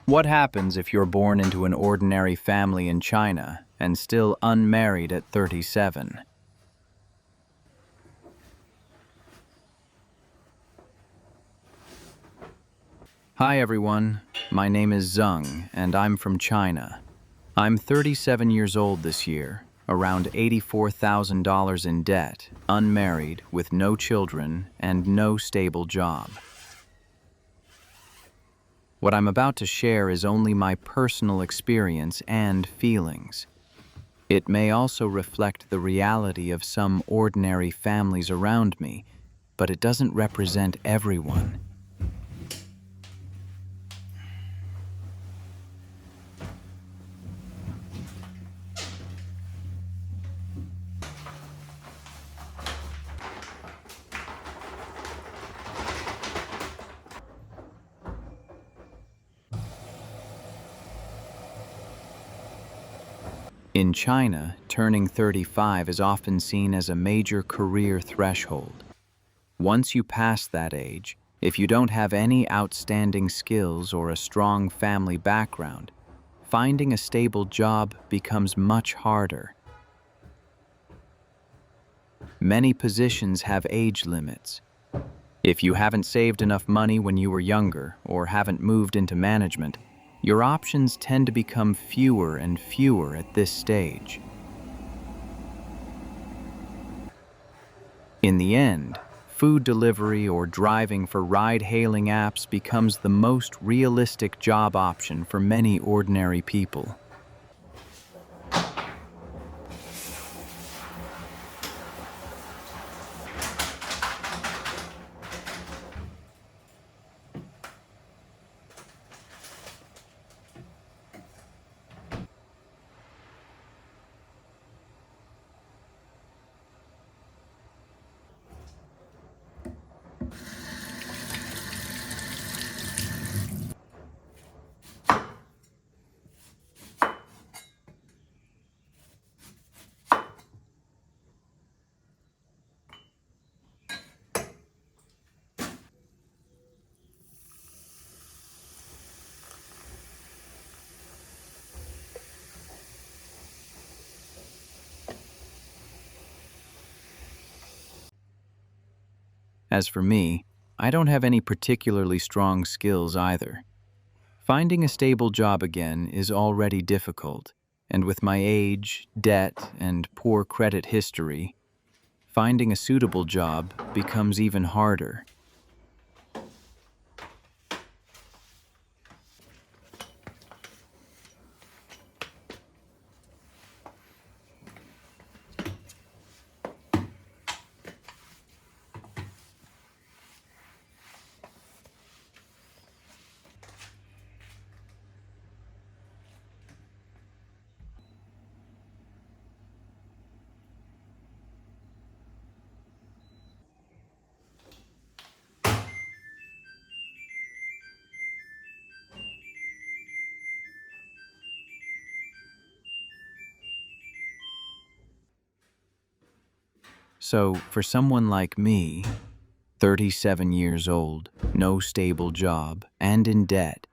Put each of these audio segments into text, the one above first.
What happens if you're born into an ordinary family in China and still unmarried at 37? Hi everyone, my name is Zeng and I'm from China. I'm 37 years old this year, around $84,000 in debt, unmarried, with no children, and no stable job. What I'm about to share is only my personal experience and feelings. It may also reflect the reality of some ordinary families around me, but it doesn't represent everyone. In China, turning 35 is often seen as a major career threshold. Once you pass that age, if you don't have any outstanding skills or a strong family background, finding a stable job becomes much harder. Many positions have age limits. If you haven't saved enough money when you were younger or haven't moved into management, your options tend to become fewer and fewer at this stage. In the end, food delivery or driving for ride-hailing apps becomes the most realistic job option for many ordinary people. As for me, I don't have any particularly strong skills either. Finding a stable job again is already difficult, and with my age, debt, and poor credit history, finding a suitable job becomes even harder. So, for someone like me, 37 years old, no stable job, and in debt,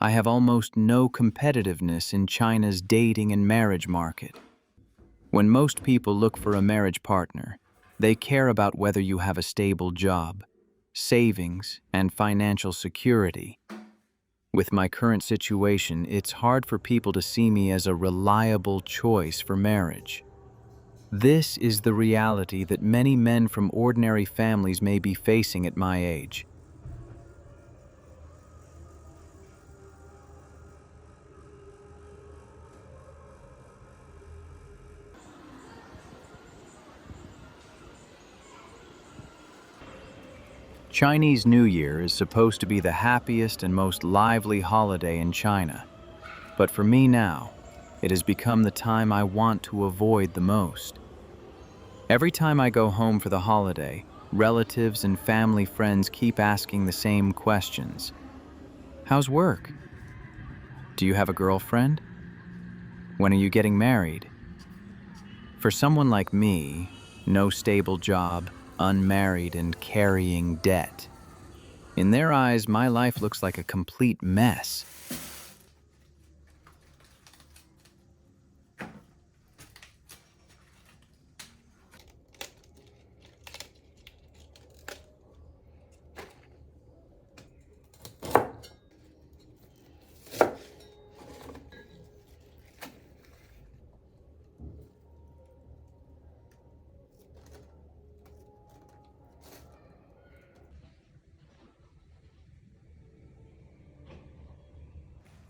I have almost no competitiveness in China's dating and marriage market. When most people look for a marriage partner, they care about whether you have a stable job, savings, and financial security. With my current situation, it's hard for people to see me as a reliable choice for marriage. This is the reality that many men from ordinary families may be facing at my age. Chinese New Year is supposed to be the happiest and most lively holiday in China. But for me now, it has become the time I want to avoid the most. Every time I go home for the holiday, relatives and family friends keep asking the same questions. How's work? Do you have a girlfriend? When are you getting married? For someone like me, no stable job, unmarried, and carrying debt. In their eyes, my life looks like a complete mess.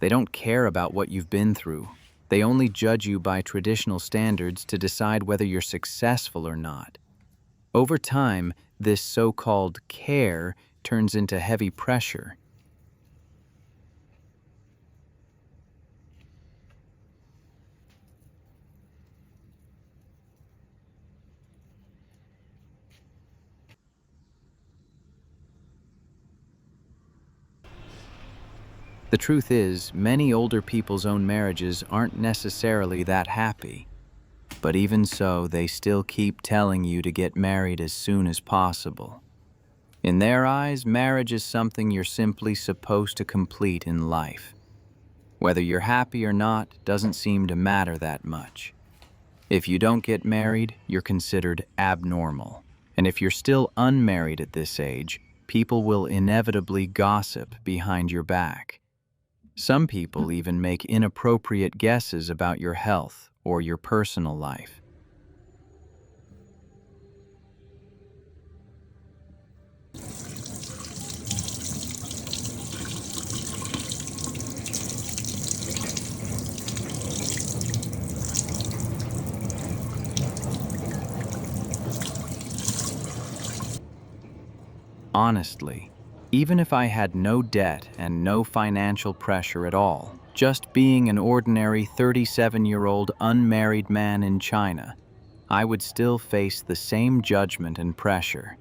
They don't care about what you've been through. They only judge you by traditional standards to decide whether you're successful or not. Over time, this so-called care turns into heavy pressure. The truth is, many older people's own marriages aren't necessarily that happy. But even so, they still keep telling you to get married as soon as possible. In their eyes, marriage is something you're simply supposed to complete in life. Whether you're happy or not doesn't seem to matter that much. If you don't get married, you're considered abnormal. And if you're still unmarried at this age, people will inevitably gossip behind your back. Some people even make inappropriate guesses about your health or your personal life. Honestly, even if I had no debt and no financial pressure at all, just being an ordinary 37-year-old unmarried man in China, I would still face the same judgment and pressure.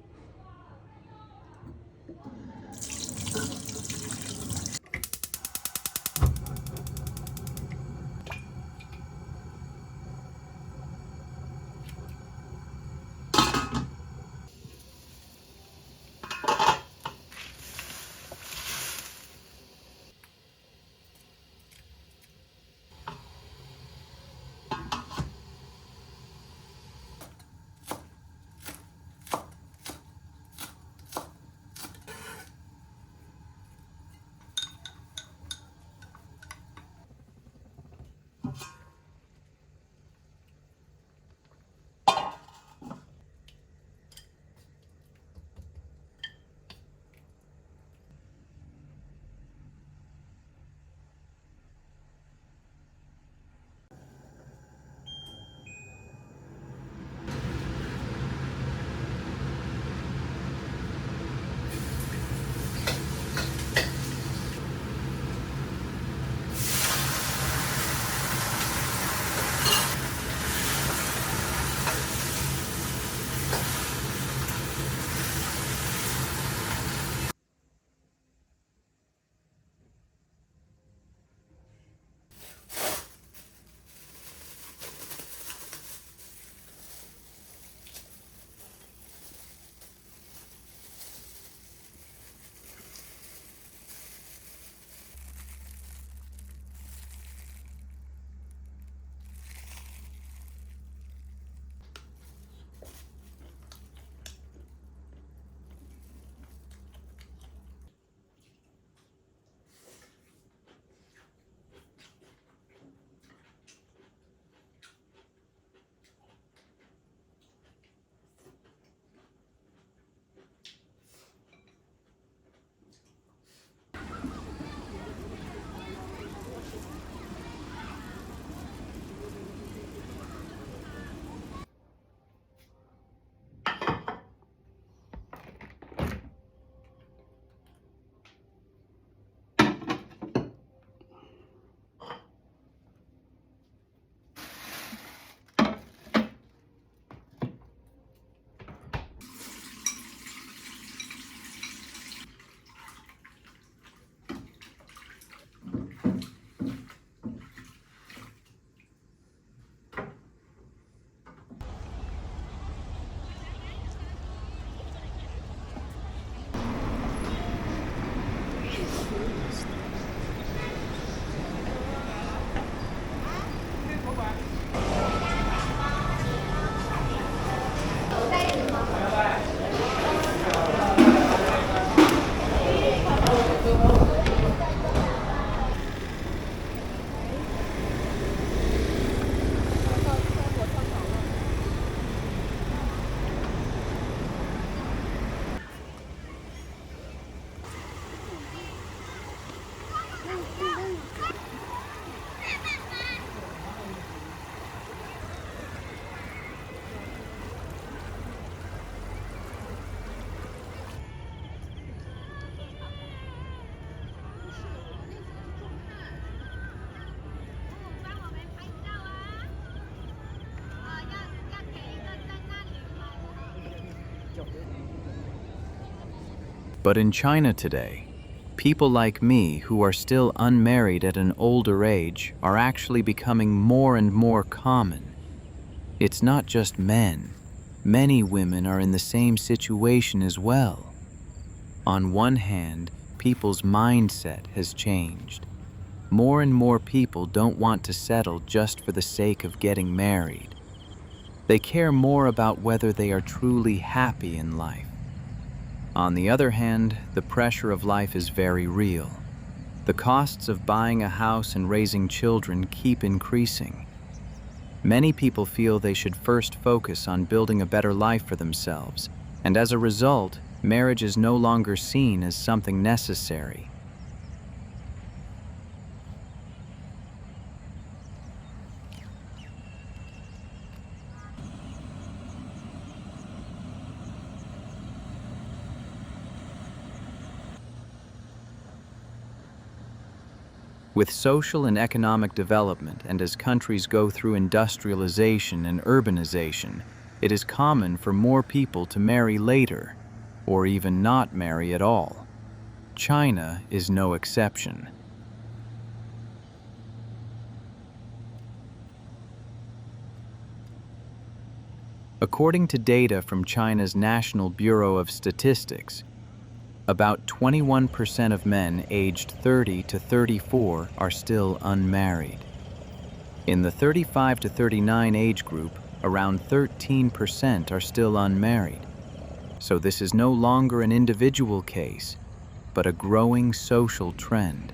But in China today, people like me who are still unmarried at an older age are actually becoming more and more common. It's not just men. Many women are in the same situation as well. On one hand, people's mindset has changed. More and more people don't want to settle just for the sake of getting married. They care more about whether they are truly happy in life. On the other hand, the pressure of life is very real. The costs of buying a house and raising children keep increasing. Many people feel they should first focus on building a better life for themselves, and as a result, marriage is no longer seen as something necessary. With social and economic development, and as countries go through industrialization and urbanization, it is common for more people to marry later, or even not marry at all. China is no exception. According to data from China's National Bureau of Statistics, about 21% of men aged 30 to 34 are still unmarried. In the 35 to 39 age group, around 13% are still unmarried. So this is no longer an individual case, but a growing social trend.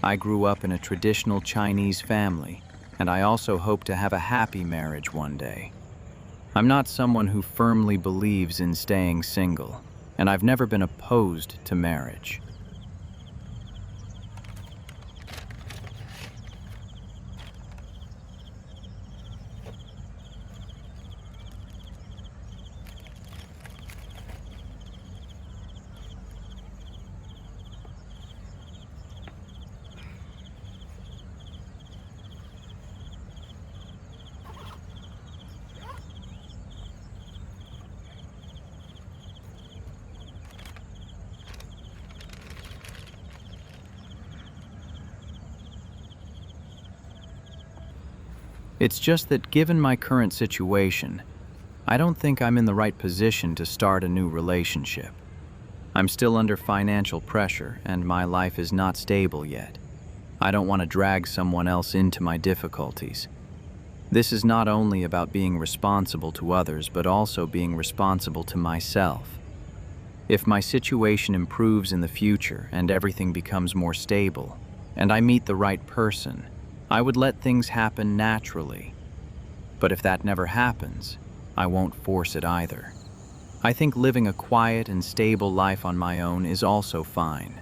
I grew up in a traditional Chinese family, and I also hope to have a happy marriage one day. I'm not someone who firmly believes in staying single, and I've never been opposed to marriage. It's just that given my current situation, I don't think I'm in the right position to start a new relationship. I'm still under financial pressure, and my life is not stable yet. I don't want to drag someone else into my difficulties. This is not only about being responsible to others, but also being responsible to myself. If my situation improves in the future and everything becomes more stable, and I meet the right person, I would let things happen naturally. But if that never happens, I won't force it either. I think living a quiet and stable life on my own is also fine.